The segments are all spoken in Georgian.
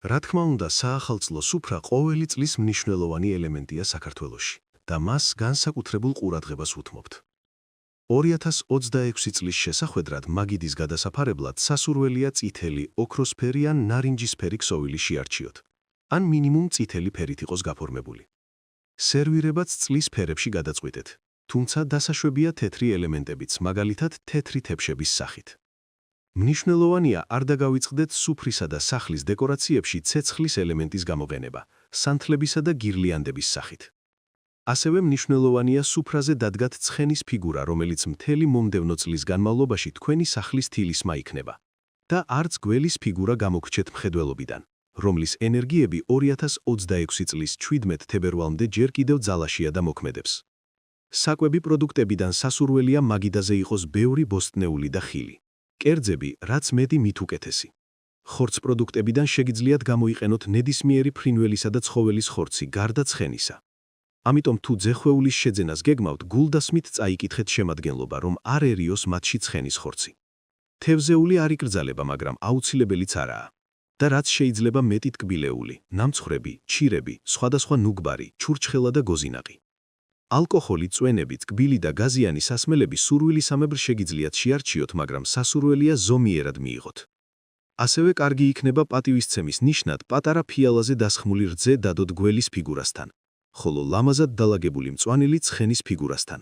რა თქმა უნდა, საახალწლო სუფრა ყოველი წლის მნიშვნელოვანი ელემენტია საქართველოში და მას განსაკუთრებულ ყურადღებას უთმობთ. 2026 წლის შესახვედრად მაგიდის გადასაფარებლად სასურველია წითელი, ოქროსფერი ან ნარინჯისფერი ქსოვილი შეარჩიოთ, ან მინიმუმ წითელი ფერით იყოს გაფორმებული. სერვირებაც წლის ფერებში გადაწყვიტეთ, თუმცა დასაშვებია თეთრი ელემენტებიც, მაგალითად თეთრი თეფშების სახით. მნიშვნელოვანია არ დაგავიწყდეთ სუფრისა და სახლის დეკორაციებში ცეცხლის ელემენტის გამოყენება, სანთლებისა და გირლიანდების სახით. ასევე მნიშვნელოვანია სუფრაზე დადგათ ცხენის ფიგურა, რომელიც მთელი მომდევნო წლის განმავლობაში თქვენი სახლის თილისმა იქნება და არც გველის ფიგურა გამოგრჩეთ მხედველობიდან, რომლის ენერგიები 2026 წლის 17 თებერვალამდე ჯერ კიდევ ძალაშია და მოქმედებს. საკვები პროდუქტებიდან სასურველია მაგიდაზე იყოს ბევრი ბოსტნეული და ხილი. კერძები, რაც მეტი მით უკეთესი. ხორც პროდუქტებიდან შეგიძლიათ გამოიყენოთ ნებისმიერი ფრინველისა და ცხოველის ხორცი, გარდა ცხენისა. ამიტომ თუ ძეხვეულის შეძენას გეგმავთ, გულდასმით წაიკითხეთ შემადგენლობა, რომ არ ერიოს მათში ცხენის ხორცი. თევზეული არ იკრძალება, მაგრამ აუცილებელიც არაა. და რაც შეიძლება მეტი ტკბილეული, ნამცხრები, ჩირები, სხვადასხვა ნუგბარი, ჩურჩხელა და გოზინაყი. ალკოჰოლი, წვენები, ტკბილი და გაზიანი სასმელები სურვილისამებრ შეგიძლიათ შეარჩიოთ, მაგრამ სასურველია ზომიერად მიიღოთ. ასევე კარგი იქნება პატივისცემის ნიშნად პატარა ფიალაზე დასხმული რძე დადოთ გველის ფიგურასთან, ხოლო ლამაზად დალაგებული მწვანილი ცხენის ფიგურასთან.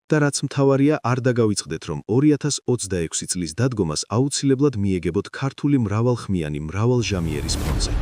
და რაც მთავარია, არ დაგავიწყდეთ, რომ 2026 წლის დადგომას აუცილებლად მიეგებოთ ქართული მრავალხმიანი მრავალჟამიერის ფონზე.